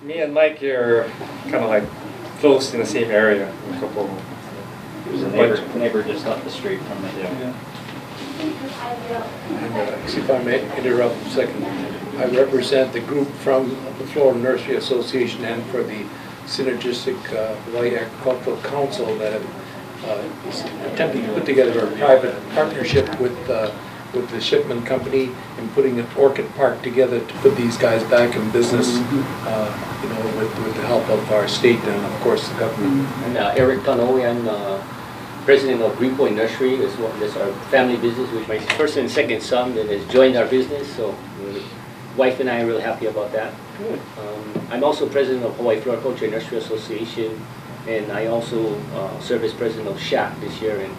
Me and Mike are kind of like close in the same area. A couple. He was a neighbor just up the street from me. Yeah. And, if I may interrupt a second, I represent the group from the Florida Nursery Association and for the Synergistic Hawaii Agricultural Council that is attempting to put together a private partnership with the Shipman Company and putting an orchid park together to put these guys back in business, you know, with the help of our state and of course the government. And Eric Tanoe, I'm president of Green Point Nursery. That's our family business, which my first and second son that has joined our business. So wife and I are really happy about that. Good. I'm also president of Hawaii Floriculture Nursery Association, and I also serve as president of SHAC this year. And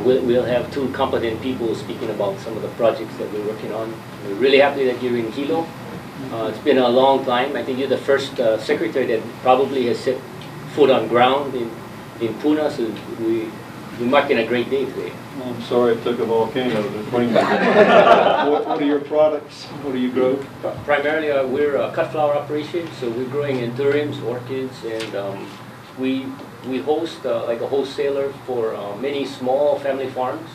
we'll have two competent people speaking about some of the projects that we're working on. We're really happy that you're in Hilo. It's been a long time. I think you're the first secretary that probably has set foot on ground in Puna, so we're marking a great day today. Well, I'm sorry it took a volcano to bring you. What are your products? What do you grow? Primarily, we're a cut flower operation, so we're growing anthuriums, orchids, and we host like a wholesaler for many small family farms.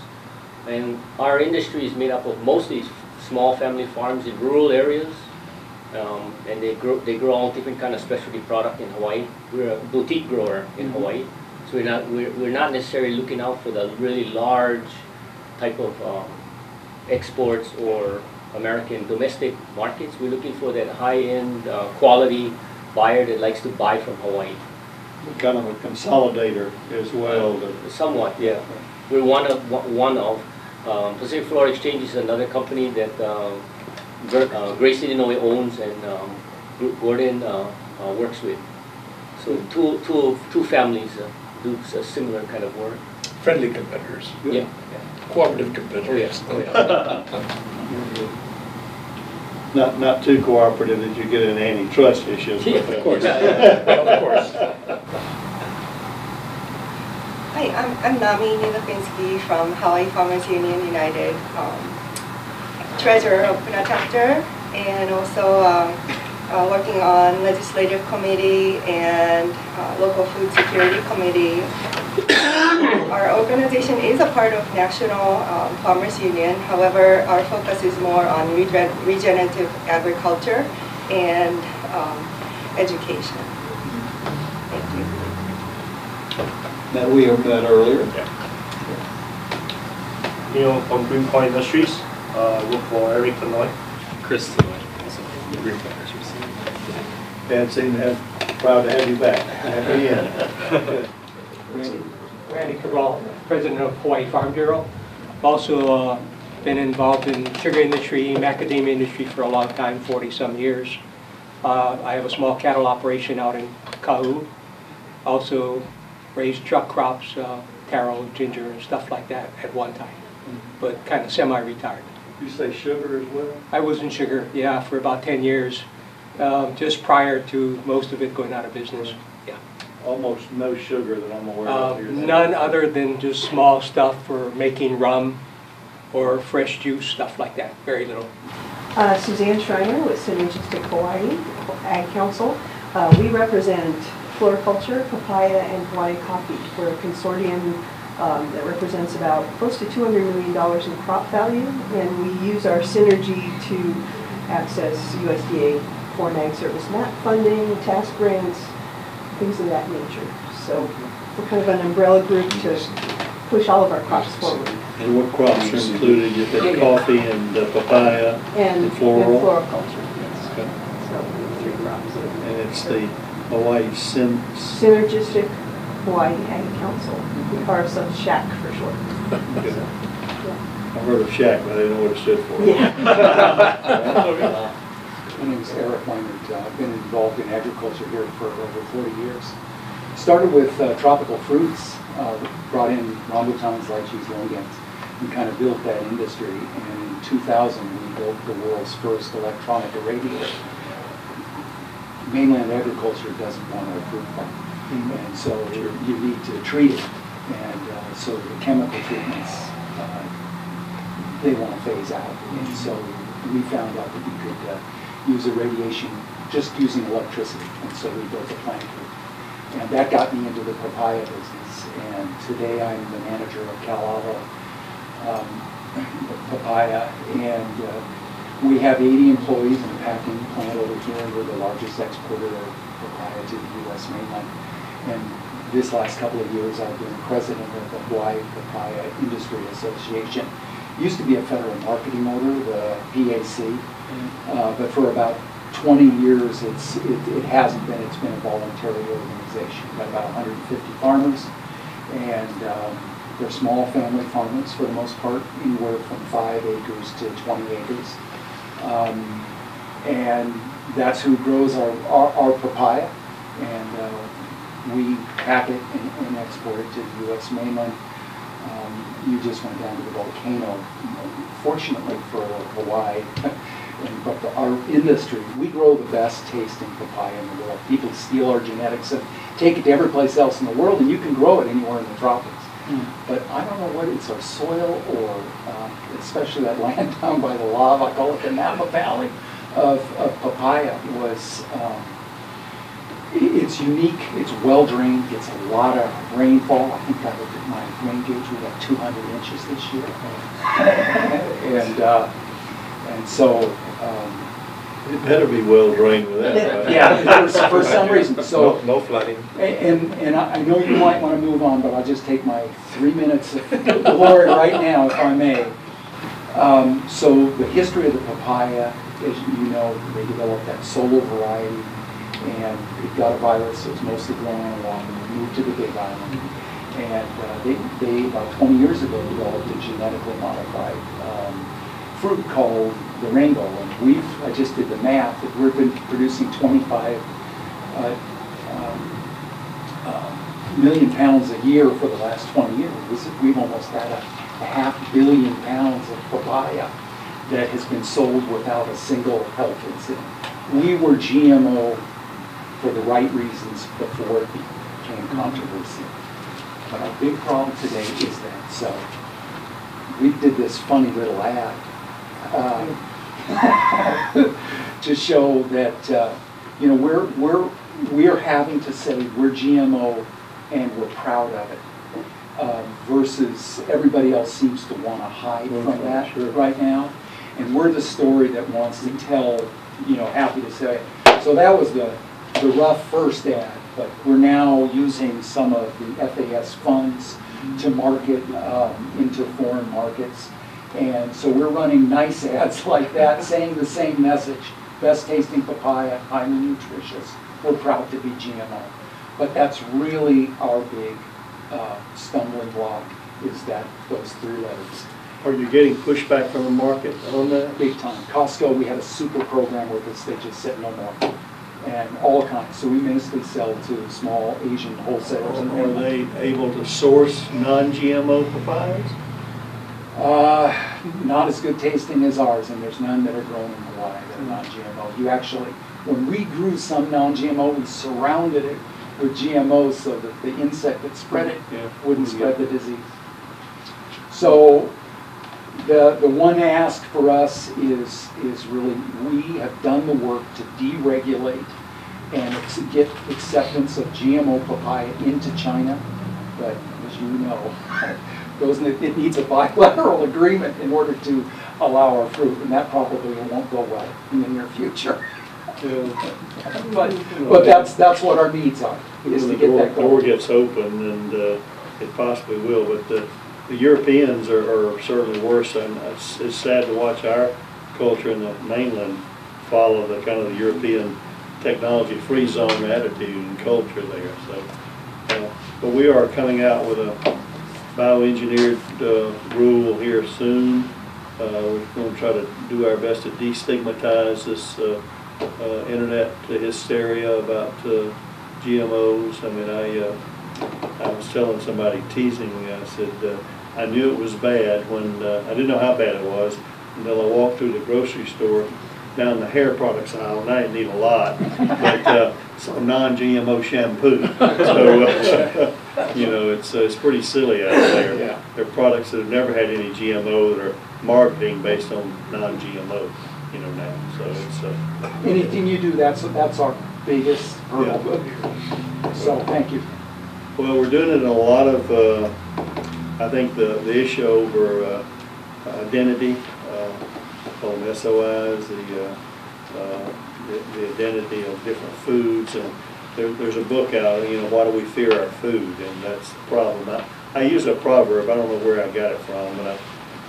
And our industry is made up of mostly small family farms in rural areas, and they grow all different kind of specialty product in Hawaii. We're a boutique grower in Hawaii. So we're not necessarily looking out for the really large type of exports or American domestic markets. We're looking for that high-end quality buyer that likes to buy from Hawaii. Kind of a consolidator as well. Somewhat, yeah. We're one of Pacific Flora Exchange is another company that Grace Illinois owns and Gordon works with. So two families do a similar kind of work. Friendly competitors. Yeah. Cooperative competitors. Oh, yeah. Oh, yeah. Not too cooperative that you get an antitrust issues. Yeah, Of course. Of course. Hi, I'm Nami Nilapinski from Hawaii Farmers Union United, treasurer of Puna chapter, and also working on legislative committee and local food security committee. Our organization is a part of National Farmers Union. However, our focus is more on regenerative agriculture and education. Thank you. Now we have met earlier. Neil from Green Point Industries. Work for Eric Tanoe. Chris Tanoe, also from Green Point Nurseries. Proud to have you back. Happy end. Randy Cabral, president of Hawaii Farm Bureau. I've also been involved in sugar industry, macadamia industry for a long time, 40-some years. I have a small cattle operation out in Kau. Also raised truck crops, taro, ginger, and stuff like that at one time, but kind of semi-retired. You say sugar as well? I was in sugar, yeah, for about 10 years, just prior to most of it going out of business. Yeah. Almost no sugar that I'm aware of here. None other than just small stuff for making rum or fresh juice, stuff like that. Very little. Suzanne Schreiner with Synergistic Hawaii Ag Council. We represent floriculture, papaya, and Hawaii coffee. We're a consortium that represents about close to $200 million in crop value, and we use our synergy to access USDA Foreign Ag Service MAP funding, task grants, things of that nature. So we're kind of an umbrella group to push all of our crops forward. And what crops are included? You think coffee and papaya and floral? And floriculture, yes. Okay. So 3 crops. And it's the Hawaii Synergistic Hawaii Ag Council. We call ourselves SHAC for short. Good. So, yeah. I've heard of SHAC, but I didn't know what it stood for. Yeah. My name is Eric Weinert. I've been involved in agriculture here for over 40 years. Started with tropical fruits, brought in rambutans, lychees, longans, and kind of built that industry. And in 2000, we built the world's first electronic irradiator. Mainland agriculture doesn't want a fruit farm, and so you need to treat it. And so the chemical treatments, they want to phase out. And so we found out that we could use irradiation just using electricity, and so we built a plant here. And that got me into the papaya business, and today I'm the manager of Calavo Papaya, and we have 80 employees in a packing plant over here. We're the largest exporter of papaya to the U.S. mainland. And this last couple of years, I've been president of the Hawaii Papaya Industry Association. It used to be a federal marketing order, the PAC, but for about 20 years, it hasn't been. It's been a voluntary organization. We've got about 150 farmers, and they're small family farmers for the most part, anywhere from 5 acres to 20 acres. And that's who grows our papaya, and we pack it and export it to the U.S. mainland. You just went down to the volcano, fortunately for Hawaii, but our industry, we grow the best tasting papaya in the world. People steal our genetics and take it to every place else in the world, and you can grow it anywhere in the tropics. But I don't know what it's our soil, or especially that land down by the lava, I call it the Napa Valley of papaya, was it's unique, it's well drained, gets a lot of rainfall. I think I looked at my rain gauge, we got 200 inches this year. And so it better be well drained with that, right? Yeah, for some reason. So no flooding. And I know you might want to move on, but I'll just take my 3 minutes of glory right now, if I may. So the history of the papaya, as you know, they developed that solo variety, and it got a virus. It was mostly grown on Oahu, moved to the Big Island, and they about 20 years ago developed a genetically modified fruit called the rainbow, and I just did the math, that we've been producing 25 million pounds a year for the last 20 years. We've almost had a 500 million pounds of papaya that has been sold without a single health incident. We were GMO for the right reasons before it became controversy. But our big problem today is that. So we did this funny little ad to show that we're having to say we're GMO and we're proud of it, versus everybody else seems to want to hide from that right now, and we're the story that wants to tell. Happy to say. So that was the rough first ad, but we're now using some of the FAS funds to market into foreign markets. And so we're running nice ads like that, saying the same message: best tasting papaya, highly nutritious. We're proud to be GMO. But that's really our big stumbling block, is that those 3 letters. Are you getting pushback from the market on that? Big time. Costco, we had a super program with us. They just said no more. And all kinds. So we mostly sell to small Asian wholesalers. And are they able to source non-GMO papayas? Not as good tasting as ours, and there's none that are grown in Hawaii that are non-GMO. You actually, when we grew some non-GMO, we surrounded it with GMOs so that the insect that spread it wouldn't spread the disease. So the one ask for us is really, we have done the work to deregulate and get acceptance of GMO papaya into China, but as you know, it needs a bilateral agreement in order to allow our fruit, and that probably won't go well in the near future. But that's what our needs are, is to get that going. The door gets open, and it possibly will, but the Europeans are certainly worse, and it's sad to watch our culture in the mainland follow the kind of the European technology-free zone attitude and culture there. So, but we are coming out with a bioengineered rule here soon. We're going to try to do our best to destigmatize this internet hysteria about GMOs. I mean, I was telling somebody teasingly, I said, I knew it was bad when I didn't know how bad it was until I walked through the grocery store down the hair products aisle, and I didn't need a lot, but some non-GMO shampoo. So, it's pretty silly out there. Yeah. There are products that have never had any GMO that are marketing based on non-GMO. now. So it's Anything you do, that's our biggest hurdle. So thank you. well, we're doing it in a lot of. I think the issue over identity, called SOIs, the identity of different foods, and there's a book out, why do we fear our food, and that's the problem. I use a proverb, I don't know where I got it from, but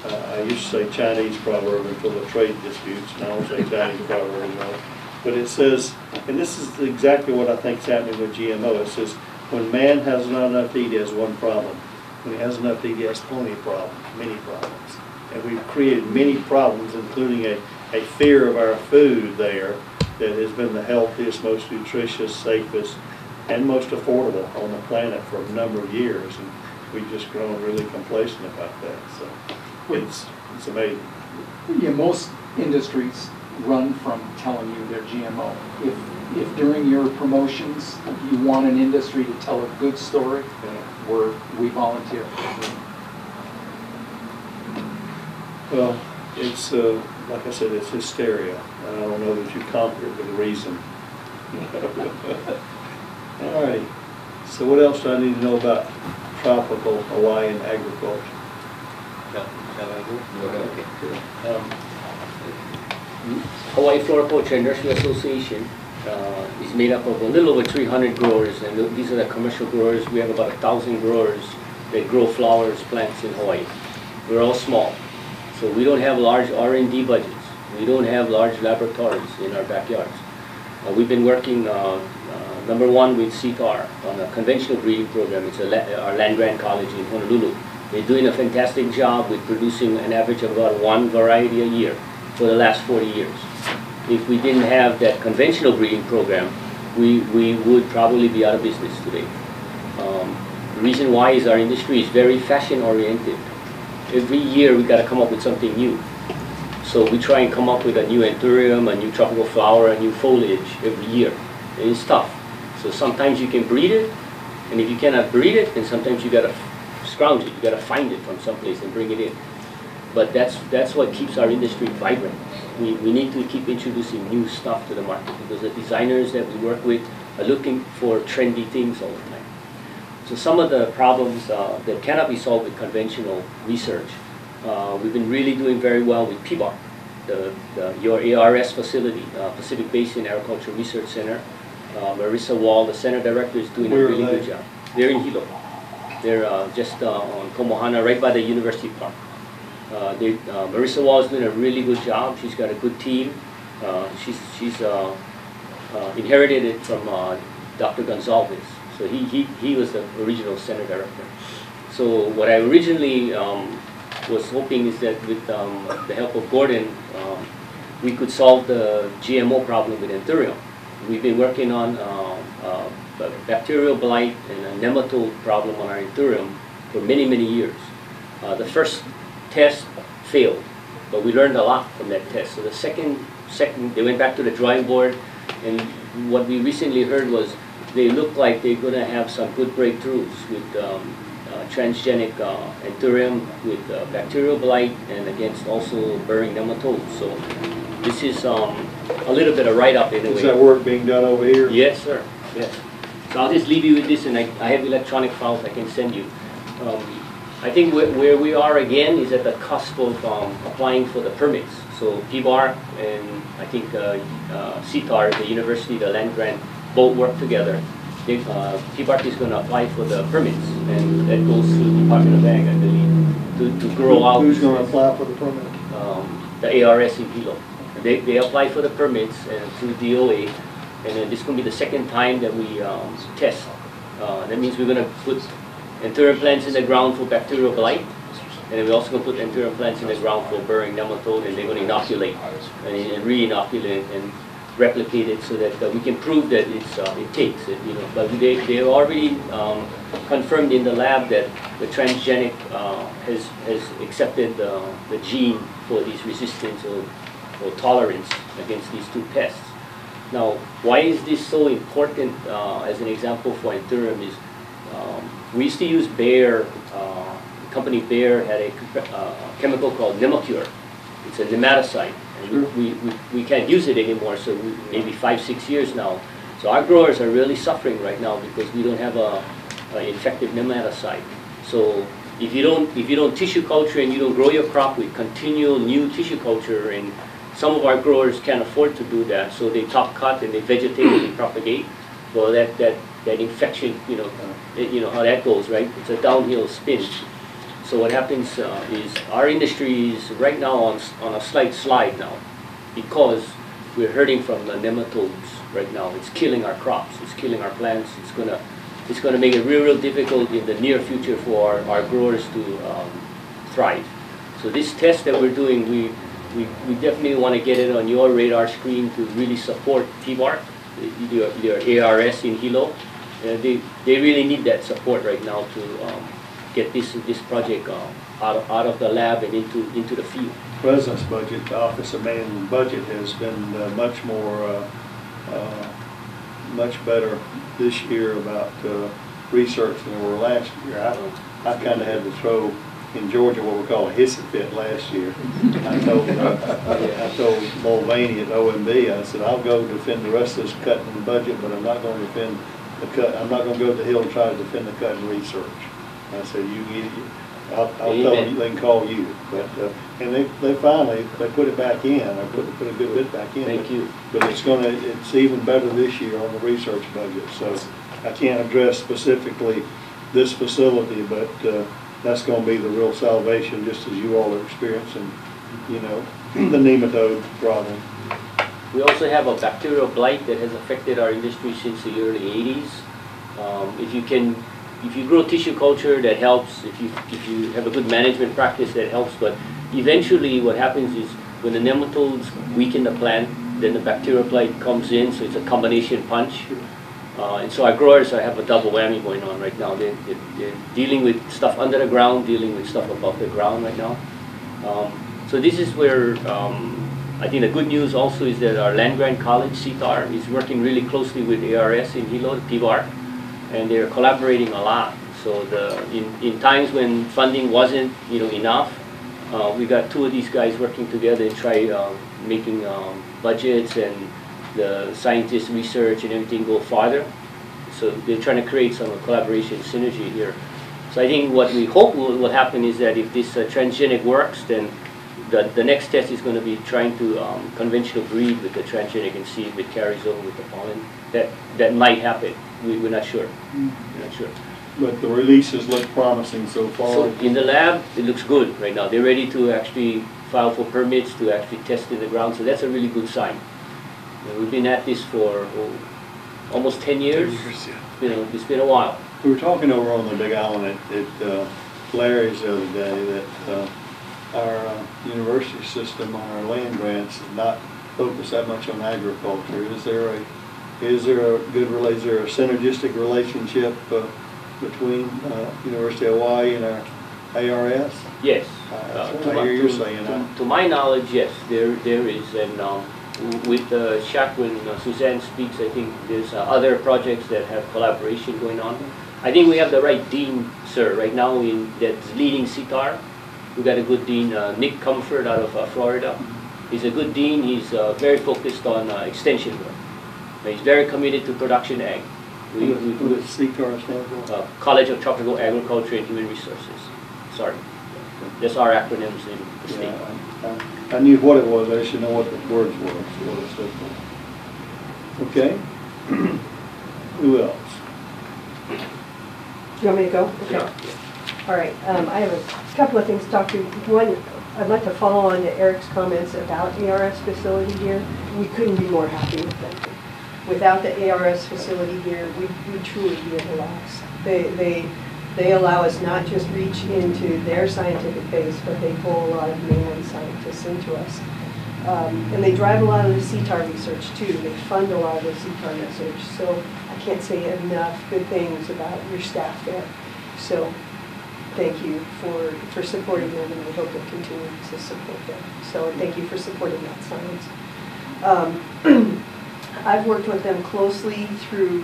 I used to say Chinese proverb until the trade disputes, and I don't say Chinese proverb anymore. But it says, and this is exactly what I think is happening with GMO, it says, when man has not enough to eat, he has one problem. When he has enough to eat, he has plenty of problems, many problems. And we've created many problems, including a fear of our food there that has been the healthiest, most nutritious, safest, and most affordable on the planet for a number of years. And we've just grown really complacent about that. So it's amazing. Yeah, most industries run from telling you they're GMO. If during your promotions you want an industry to tell a good story, we volunteer. Well, it's like I said, it's hysteria. I don't know that you conquer it with reason. All righty. So what else do I need to know about tropical Hawaiian agriculture? Hawaii Floriculture and Nursery Association is made up of a little over 300 growers, and these are the commercial growers. We have about 1,000 growers that grow flowers, plants in Hawaii. We're all small, so we don't have large R&D budgets. We don't have large laboratories in our backyards. We've been working, number one, with CTAR on a conventional breeding program. It's our land-grant college in Honolulu. They're doing a fantastic job with producing an average of about one variety a year for the last 40 years. If we didn't have that conventional breeding program, we would probably be out of business today. The reason why is our industry is very fashion-oriented. Every year we got to come up with something new. So we try and come up with a new anthurium, a new tropical flower, a new foliage every year. And it's tough. So sometimes you can breed it, and if you cannot breed it, then sometimes you got to scrounge it. You got to find it from someplace and bring it in. But that's what keeps our industry vibrant. We need to keep introducing new stuff to the market because the designers that we work with are looking for trendy things all the time. So some of the problems that cannot be solved with conventional research, we've been really doing very well with PBAR, your ARS facility, Pacific Basin Agriculture Research Center. Marissa Wall, the center director, is doing a really good job. They're in Hilo. They're just on Komohana, right by the University Park. Marissa Wall is doing a really good job. She's got a good team. She's inherited it from Dr. Gonzalez. So he was the original center director. So what I originally was hoping is that with the help of Gordon, we could solve the GMO problem with anthurium. We've been working on bacterial blight and a nematode problem on our anthurium for many, many years. The first test failed, but we learned a lot from that test. So the second, they went back to the drawing board, and what we recently heard was they look like they're going to have some good breakthroughs with transgenic anthurium, with bacterial blight, and against also bearing nematodes. So this is a little bit of write-up in a way. Is that work being done over here? Yes, sir. Yes. So I'll just leave you with this, and I have electronic files I can send you. I think where we are again is at the cusp of applying for the permits. So PBAR and I think CTAR, the university, the land grant, both work together. PBAR is going to apply for the permits, and that goes to the Department of Ag, I believe, to grow out. Who's going to apply for the permit? The ARS in Hilo. They apply for the permits through DOA, and then this is going to be the second time that we test. That means we're going to put anthurium plants in the ground for bacterial blight, and then we're also going to put anthurium plants in the ground for bearing nematode, and they're going to inoculate and re-inoculate and replicate it so that we can prove that it takes it. But they already confirmed in the lab that the transgenic has accepted the gene for these resistance or tolerance against these two pests. Now, why is this so important as an example for anthurium is we used to use Bayer, the company Bayer had a chemical called Nemacure. It's a nematicide, Sure. We can't use it anymore, so maybe 5-6 years now. So our growers are really suffering right now because we don't have a effective nematicide. So if you don't tissue culture and you don't grow your crop with continual new tissue culture, and some of our growers can't afford to do that, so they top cut and they vegetate and they propagate. Well, that infection, you know how that goes, right? It's a downhill spin. So what happens is our industry is right now on a slight slide now, because we're hurting from the nematodes right now. It's killing our crops. It's killing our plants. It's gonna make it real difficult in the near future for our growers to thrive. So this test that we're doing, we definitely want to get it on your radar screen to really support PBARC, your ARS in Hilo. They really need that support right now to get this project out of the lab and into the field. President's budget, the Office of Management Budget, has been much more, much better this year about research than they were last year. I kind of had to throw in Georgia what we call a hissy fit last year. I told Mulvaney at OMB, I said, I'll go defend the rest of this cut in the budget, but I'm not going to defend the cut. I'm not going to go to the Hill and try to defend the cut in research. I said, you idiot. I'll tell them they can call you. But and they finally put it back in. I put a good bit back in. Thank you. But it's even better this year on the research budget. So I can't address specifically this facility, but that's going to be the real salvation, just as you all are experiencing, you know, the nematode problem. We also have a bacterial blight that has affected our industry since the early 80s. If you grow tissue culture, that helps. If you have a good management practice, that helps. But eventually what happens is when the nematodes weaken the plant, then the bacterial blight comes in, so it's a combination punch. And so our growers have a double whammy going on right now. They're dealing with stuff under the ground, dealing with stuff above the ground right now. So this is where I think the good news also is that our land-grant college, CTAR, is working really closely with ARS in Hilo, PBARC, and they're collaborating a lot. So in times when funding wasn't enough, we got two of these guys working together and try making budgets and the scientists' research and everything go farther. So they're trying to create some collaboration synergy here. So I think what we hope will happen is that if this transgenic works, then the next test is going to be trying to conventional breed with the transgenic and see if it carries over with the pollen. That might happen. We're not sure. We're not sure. But the releases look promising so far. So in the lab, it looks good right now. They're ready to actually file for permits to actually test in the ground. So that's a really good sign. We've been at this for almost 10 years. 10 years, yeah. It's been a while. We were talking over on the Big Island at Larry's the other day that our university system on our land grants is not focused that much on agriculture. Is there a synergistic relationship between University of Hawaii and our ARS? Yes. I hear you're saying that. To my knowledge, yes, there is, and with Shaq, when Suzanne speaks, I think there's other projects that have collaboration going on. I think we have the right dean, sir, right now that's leading CTAR. We've got a good dean, Nick Comfort out of Florida. He's a good dean. He's very focused on extension work. He's very committed to production ag. What does CTAR stand for? College of Tropical Agriculture and Human Resources. Sorry. That's our acronyms in the state. Yeah, I knew what it was. I should know what the words were. So what it stood for. Okay. Who else? Do you want me to go? Okay. Yeah. All right. I have a couple of things to talk to you. One, I'd like to follow on to Eric's comments about the ARS facility here. We couldn't be more happy with them. Without the ARS facility here, we'd truly be at a loss. They allow us not just reach into their scientific base, but they pull a lot of mainland scientists into us. And they drive a lot of the CTAR research too. They fund a lot of the CTAR research. So I can't say enough good things about your staff there. So thank you for supporting them, and we hope you'll continue to support them. So thank you for supporting that science. I've worked with them closely through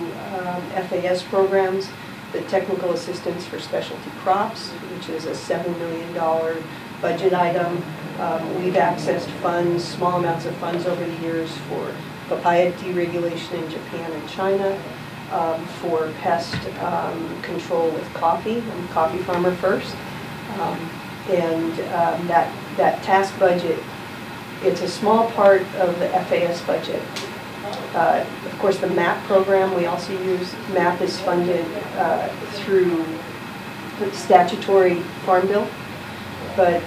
FAS programs, the Technical Assistance for Specialty Crops, which is a $7 million budget item. We've accessed funds, small amounts of funds over the years for papaya deregulation in Japan and China, for pest control with coffee. I'm a coffee farmer first. That task budget, it's a small part of the FAS budget. Of course, the MAP program we also use. MAP is funded through the statutory farm bill, but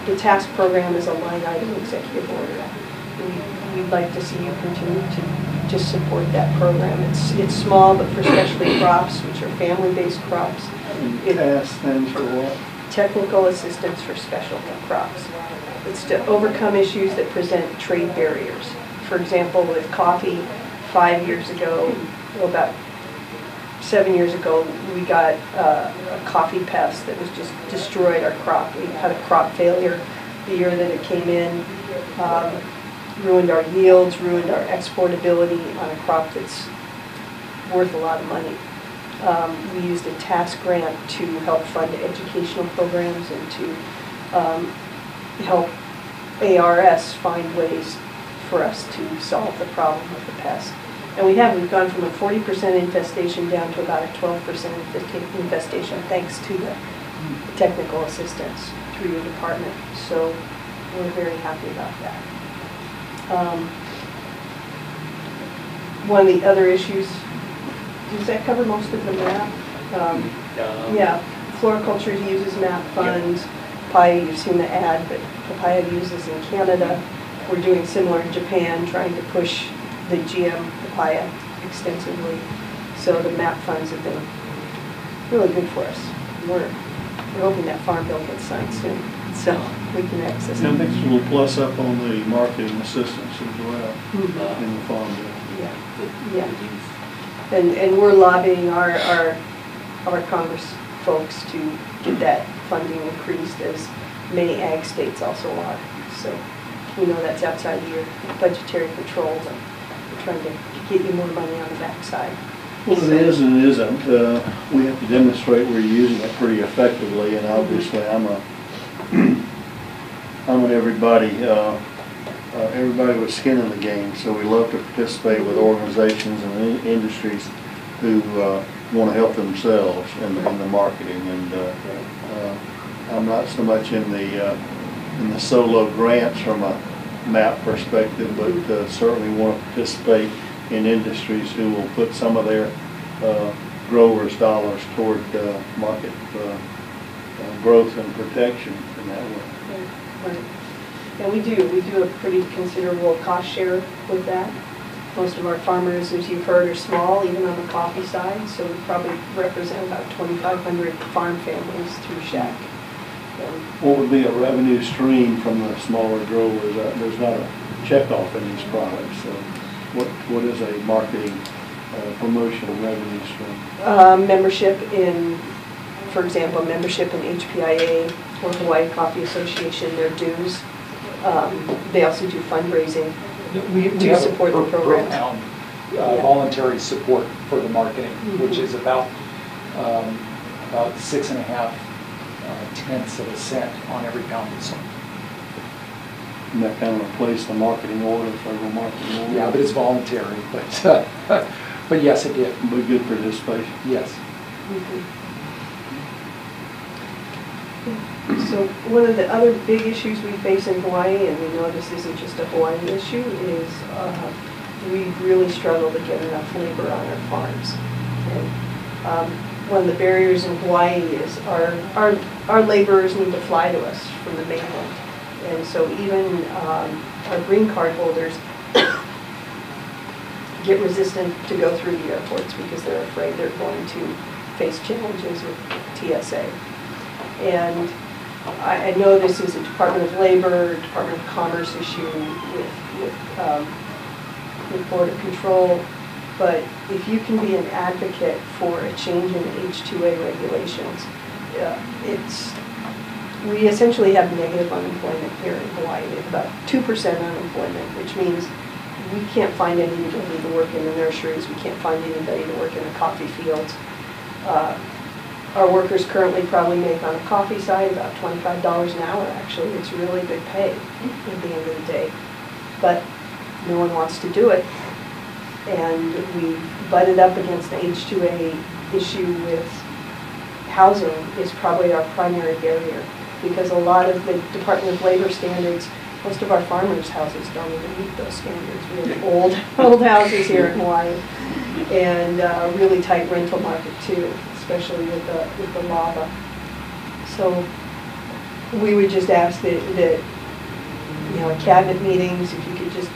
the task program is a line item executive order. We'd like to see you continue to just support that program. It's small, but for specialty crops, which are family-based crops. TASK stands for what? Technical assistance for specialty crops. It's to overcome issues that present trade barriers. For example, with coffee, 5 years ago, well, about 7 years ago, we got a coffee pest that was just destroyed our crop. We had a crop failure the year that it came in, ruined our yields, ruined our exportability on a crop that's worth a lot of money. We used a task grant to help fund educational programs and to help ARS find ways for us to solve the problem of the pest. And we've gone from a 40% infestation down to about a 12% infestation thanks to the technical assistance through your department. So we're very happy about that. One of the other issues, does that cover most of the MAP? Yeah, floriculture uses MAP funds. Papaya, you've seen the ad, but papaya uses in Canada. We're doing similar in Japan, trying to push the GM papaya extensively. So the MAP funds have been really good for us. We're hoping that farm bill gets signed soon, so we can access it. And I think it's a little plus up on the marketing assistance as well in the farm bill. Yeah. And we're lobbying our Congress folks to get that funding increased, as many ag states also are. So we know that's outside of your budgetary control, but we're trying to get you more money on the backside. Well, it is and it isn't. We have to demonstrate we're using it pretty effectively, and obviously I'm an everybody with skin in the game, so we love to participate with organizations and industries who want to help themselves in the marketing. And I'm not so much in the solo grants from a MAP perspective, but certainly want to participate in industries who will put some of their growers' dollars toward market growth and protection in that way. Right. And we do a pretty considerable cost share with that. Most of our farmers, as you've heard, are small, even on the coffee side, so we probably represent about 2,500 farm families through SHAC. What would be a revenue stream from the smaller growers? There's not a checkoff in these products, so what is a marketing promotion revenue stream? Membership in, for example, membership in HPIA or Hawaii Coffee Association, their dues. They also do fundraising to support the program. Voluntary support for the marketing, which is about 6.5 tenths of a cent on every pound of sold. And that kind of replaced the marketing order, federal marketing order? Yeah, but it's voluntary, but yes, it did. But good participation. Yes. So one of the other big issues we face in Hawaii, and we know this isn't just a Hawaiian issue, is we really struggle to get enough labor on our farms. And one of the barriers in Hawaii is our laborers need to fly to us from the mainland. And so even our green card holders get resistant to go through the airports because they're afraid they're going to face challenges with TSA. And I know this is a Department of Labor, Department of Commerce issue with Border Control, but if you can be an advocate for a change in H-2A regulations, we essentially have negative unemployment here in Hawaii. We have about 2% unemployment, which means we can't find anybody to work in the nurseries, we can't find anybody to work in the coffee fields. Our workers currently probably make on the coffee side about $25 an hour. Actually, it's really good pay at the end of the day. But no one wants to do it. And we butted up against the H-2A issue with housing is probably our primary barrier, because a lot of the Department of Labor standards, most of our farmers' houses don't even meet those standards. We have old houses here in Hawaii, and really tight rental market too, especially with the lava. So we would just ask that at cabinet meetings, if you could just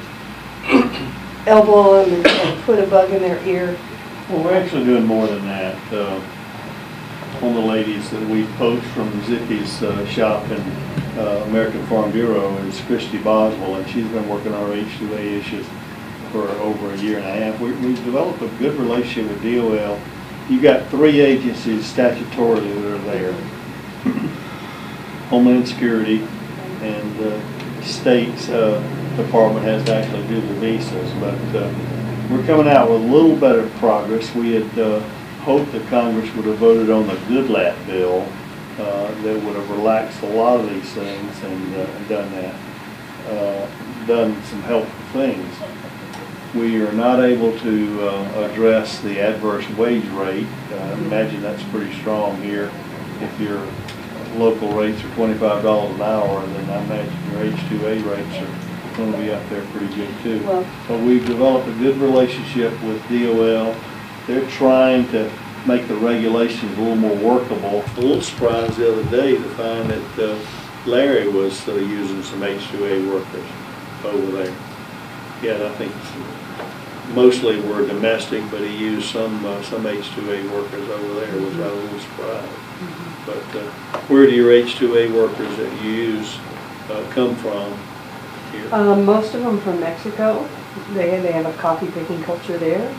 elbow them and put a bug in their ear. Well, we're actually doing more than that. One of the ladies that we poached from Zippy's shop in American Farm Bureau is Christy Boswell, and she's been working on our H-2A issues for over a year and a half. We've developed a good relationship with DOL. You've got 3 agencies statutorily that are there. Homeland Security and the state's department has to actually do the visas, but we're coming out with a little better progress. We had hoped that Congress would have voted on the Goodlatte bill that would have relaxed a lot of these things and done that, done some helpful things. We are not able to address the adverse wage rate. I imagine that's pretty strong here. If your local rates are $25 an hour, then I imagine your H-2A rates are going to be up there pretty good too. Well, but we've developed a good relationship with DOL. They're trying to make the regulations a little more workable. A little surprised the other day to find that Larry was using some H-2A workers over there. Yeah, I think mostly were domestic, but he used some H-2A workers over there, which I was a little surprised. But where do your H-2A workers that you use come from here? Most of them from Mexico. They have a coffee picking culture there.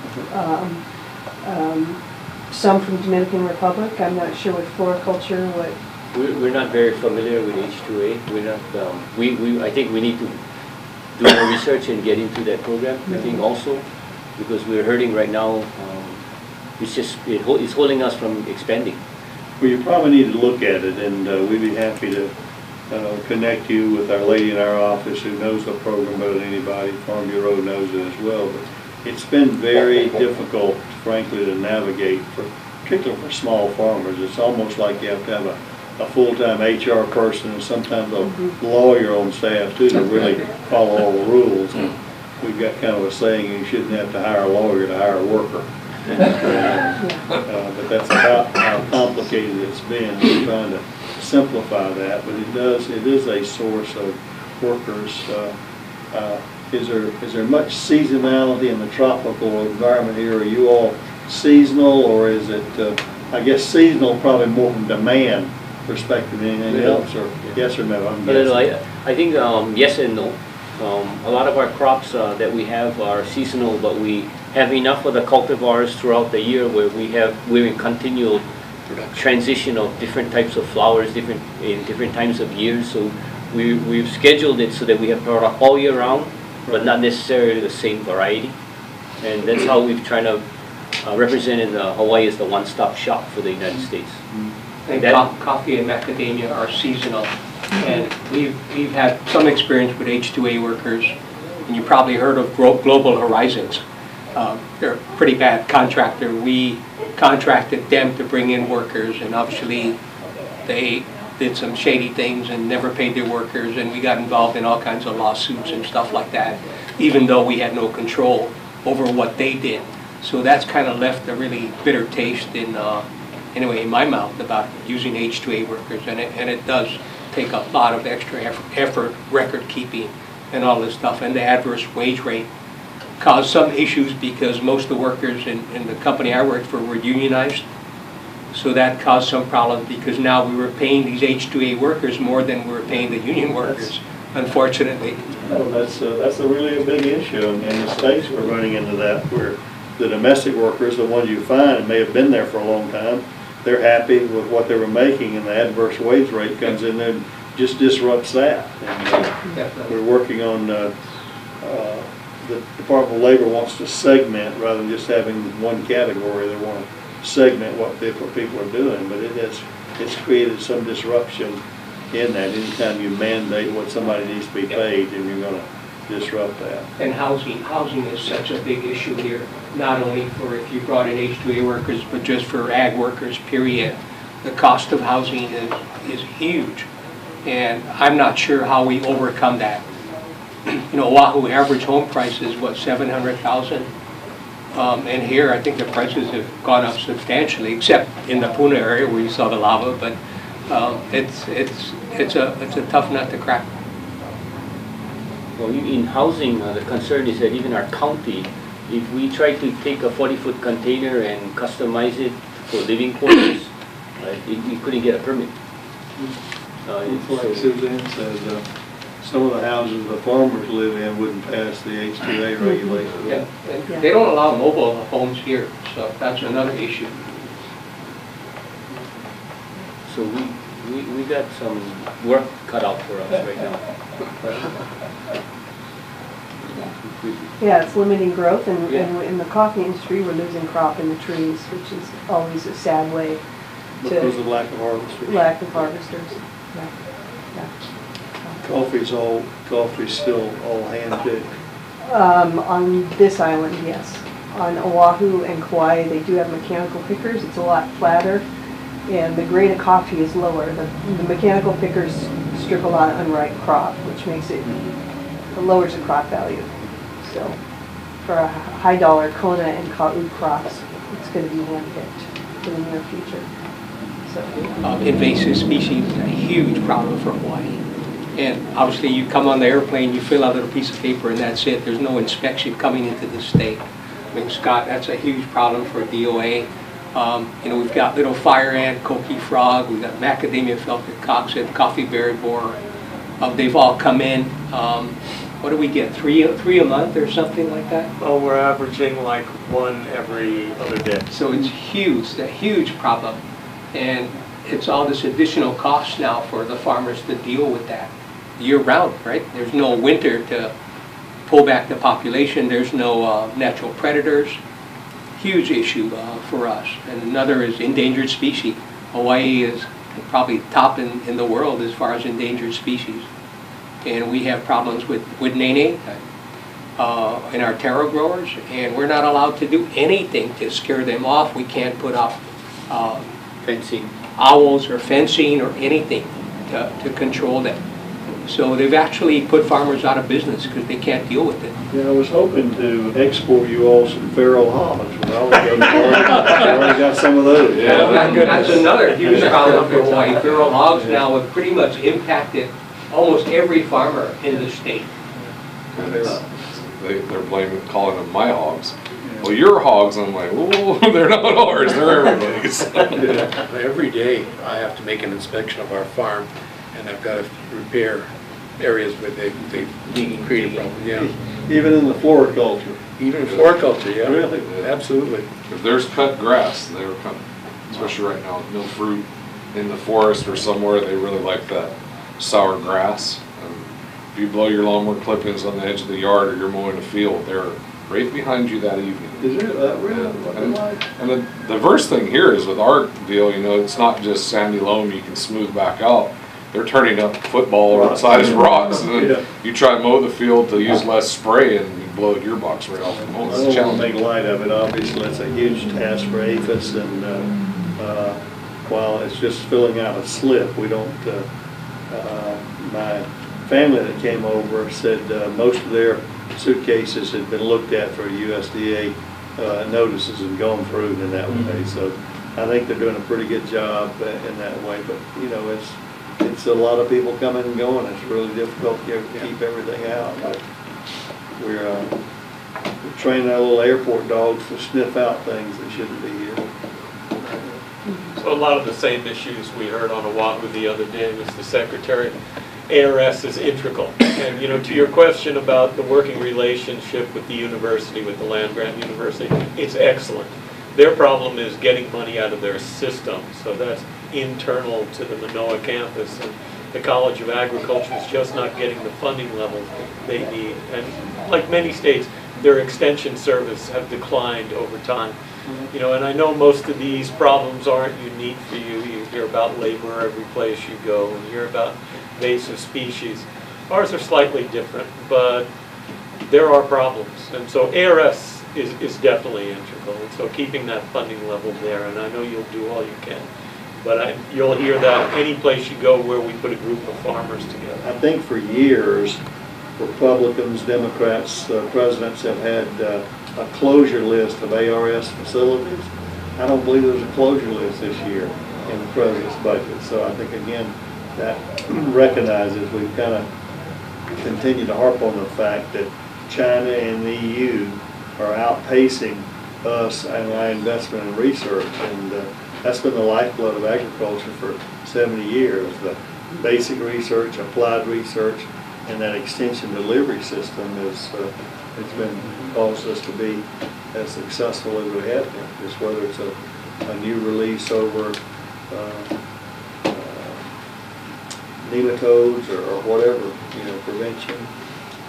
Some from Dominican Republic. I'm not sure with floriculture what. We're not very familiar with H-2A. We're not. I think we need to do more research and get into that program. I think also because we're hurting right now. It's holding us from expanding. Well, you probably need to look at it, and we'd be happy to connect you with our lady in our office who knows the program better than anybody. Farm Bureau knows it as well. But it's been very difficult, frankly, to navigate, particularly for small farmers. It's almost like you have to have a full-time HR person and sometimes a lawyer on staff too to really follow all the rules. And we've got kind of a saying, you shouldn't have to hire a lawyer to hire a worker. But that's about how complicated it's been. We're trying to simplify that, but it is a source of workers. Is there much seasonality in the tropical environment here? Are you all seasonal, or is it, I guess seasonal probably more from demand perspective than anything else, or yes or no? I think yes and no. A lot of our crops that we have are seasonal, but we have enough of the cultivars throughout the year where we're in continual transition of different types of flowers, in different times of years. So we've scheduled it so that we have product all year round, but not necessarily the same variety. And that's how we've tried to represent Hawaii as the one-stop shop for the United States. And coffee and macadamia are seasonal. And we've had some experience with H-2A workers, and you probably heard of Global Horizons. They're a pretty bad contractor. We contracted them to bring in workers, and obviously they did some shady things and never paid their workers, and we got involved in all kinds of lawsuits and stuff like that, even though we had no control over what they did. So that's kind of left a really bitter taste in my mouth about using H-2A workers, and it does take a lot of extra effort, record keeping and all this stuff, and the adverse wage rate caused some issues because most of the workers in the company I worked for were unionized. So that caused some problems because now we were paying these H-2A workers more than we were paying the union workers, unfortunately. Well, that's really a big issue, and in the States we're running into that where the domestic workers, the ones you find, may have been there for a long time, they're happy with what they were making, and the adverse wage rate comes in there and just disrupts that. And we're working on, the Department of Labor wants to segment rather than just having one category. They want to segment what people are doing, but it's created some disruption in that. Anytime you mandate what somebody needs to be paid, then you're going to disrupt that. And housing is such a big issue here, not only for if you brought in H-2A workers, but just for ag workers, period. The cost of housing is huge, and I'm not sure how we overcome that. You know, Oahu average home price is what, 700,000? And here I think the prices have gone up substantially, except in the Puna area where you saw the lava, but it's a tough nut to crack. Well, in housing, the concern is that even our county, if we try to take a 40-foot container and customize it for living quarters, we couldn't get a permit. Like Suzanne said, some of the houses the farmers live in wouldn't pass the H-2A regulations. Yeah, and they don't allow mobile homes here, so that's another issue. So we got some work cut out for us right now. Yeah, it's limiting growth, and in the coffee industry, we're losing crop in the trees, which is always a sad way to... Because of lack of harvesters. Lack of harvesters, yeah. Coffee's still all hand-picked. On this island, yes. On Oahu and Kauai, they do have mechanical pickers. It's a lot flatter, and the grade of coffee is lower. The mechanical pickers strip a lot of unripe crop, which makes it lowers the crop value. So for a high dollar Kona and Ka'u crops, it's going to be hand-picked in the near future. So, invasive species is a huge problem for Hawaii. And obviously you come on the airplane, you fill out a little piece of paper and that's it. There's no inspection coming into the state. I mean, Scott, that's a huge problem for DOA. You know, we've got little fire ant, coqui frog, we've got macadamia felted cocksit, coffee berry borer. They've all come in. What do we get, three a month or something like that? Well, we're averaging like one every other day. So it's huge, a huge problem. And it's all this additional cost now for the farmers to deal with that year-round, right? There's no winter to pull back the population. There's no natural predators. Huge issue for us. And another is endangered species. Hawaii is probably top in the world as far as endangered species. And we have problems with nene in our taro growers, and we're not allowed to do anything to scare them off. We can't put up fencing, owls or fencing or anything to control them. So they've actually put farmers out of business because they can't deal with it. Yeah, I was hoping to export you all some feral hogs. I already got some of those. Yeah, that's another huge problem for Hawaii. Feral hogs now have pretty much impacted almost every farmer in the state. And they're calling them my hogs. Well, your hogs, I'm like, oh, they're not ours, they're everybody's. Every day I have to make an inspection of our farm, and I've got to repair areas where they create a problem. Yeah. Even in the floriculture. Even in floriculture, yeah. Really? Absolutely. If there's cut grass, they're cutting. Especially right now, no fruit in the forest or somewhere, they really like that sour grass. If you blow your lawnmower clippings on the edge of the yard or you're mowing a field, they're right behind you that evening. Is it that really? Yeah. And the worst thing here is with our deal, you know, it's not just sandy loam you can smooth back out. They're turning up football-sized rocks, and then you try to mow the field to use less spray, and you blow the gearbox right off the mower. I don't want to make light of it. Obviously, it's a huge task for APHIS, and while it's just filling out a slip, we don't. My family that came over said most of their suitcases had been looked at for USDA notices and gone through in that way. So I think they're doing a pretty good job in that way. But you know, it's a lot of people coming and going. It's really difficult to keep everything out. But we're training our little airport dogs to sniff out things that shouldn't be here. So a lot of the same issues we heard on Oahu the other day, Mr. Secretary. ARS is integral. And you know, to your question about the working relationship with the university, with the land-grant university, it's excellent. Their problem is getting money out of their system. So that's internal to the Manoa campus. And the College of Agriculture is just not getting the funding levels they need. And like many states, their extension service have declined over time. You know, and I know most of these problems aren't unique for you. You hear about labor every place you go, and you hear about invasive species. Ours are slightly different, but there are problems. And so ARS is definitely integral. And so keeping that funding level there, and I know you'll do all you can. But you'll hear that any place you go where we put a group of farmers together. I think for years, Republicans, Democrats, presidents have had a closure list of ARS facilities. I don't believe there's a closure list this year in the president's budget. So I think, again, that recognizes we've kind of continued to harp on the fact that China and the EU are outpacing us and our investment in research. And that's been the lifeblood of agriculture for 70 years. The basic research, applied research, and that extension delivery system is it's been caused us to be as successful as we have been. Just whether it's a new release over nematodes or whatever, you know, prevention.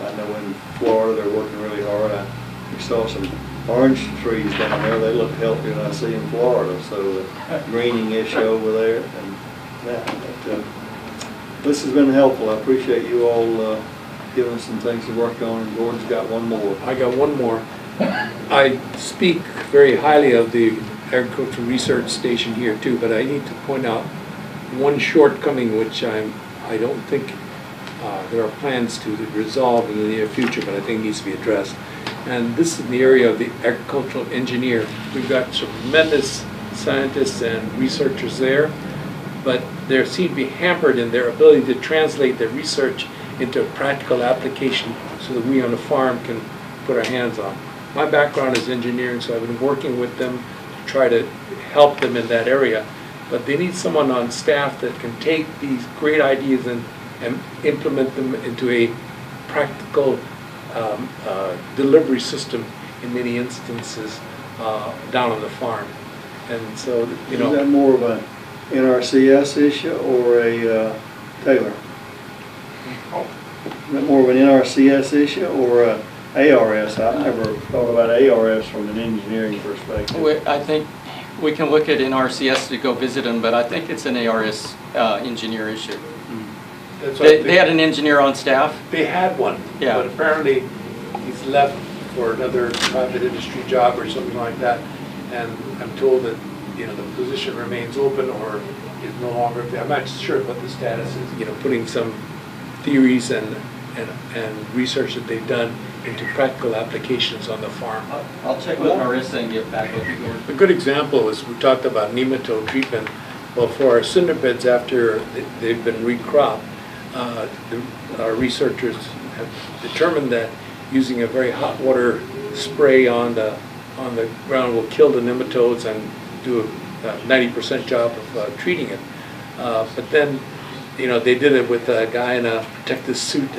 I know in Florida they're working really hard. We saw some orange trees down there. They look healthier than I see in Florida. So the greening issue over there, and that. This has been helpful. I appreciate you all giving us some things to work on. And Gordon's got one more. I got one more. I speak very highly of the Agricultural Research Station here too, but I need to point out one shortcoming which I don't think there are plans to resolve in the near future, but I think needs to be addressed. And this is in the area of the agricultural engineer. We've got tremendous scientists and researchers there, but they seem to be hampered in their ability to translate their research into practical application so that we on the farm can put our hands on. My background is engineering, so I've been working with them to try to help them in that area. But they need someone on staff that can take these great ideas and implement them into a practical delivery system in many instances down on the farm. And so, you know. Is that more of an NRCS issue or a Taylor? Is that more of an NRCS issue or a ARS? I've never thought about ARS from an engineering perspective. I think we can look at NRCS to go visit them, but I think it's an ARS engineer issue. They had an engineer on staff? They had one, yeah. But apparently he's left for another private industry job or something like that. And I'm told that, you know, the position remains open or is no longer, I'm not sure what the status is, you know, putting some theories and research that they've done into practical applications on the farm. I'll check with Marissa and get back with you. A good example is we talked about nematode treatment. Well, for our cinder beds after they've been recropped, our researchers have determined that using a very hot water spray on the ground will kill the nematodes and do a 90% job of treating it. But then, you know, they did it with a guy in a protective suit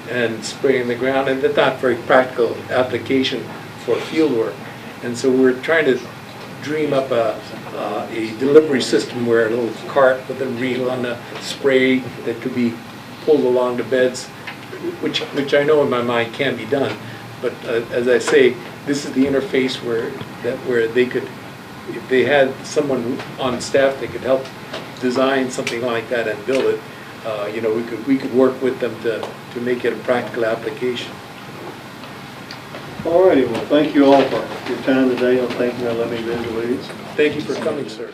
and spraying the ground, and that's not very practical application for field work. And so we're trying to dream up a delivery system where a little cart with a reel on the spray that could be pulled along the beds, which I know in my mind can be done. But as I say, this is the interface where they could, if they had someone on staff that could help design something like that and build it, you know, we could work with them to make it a practical application. All righty, well, thank you all for your time today. Thank you for letting me visit with you. Thank you for coming, sir.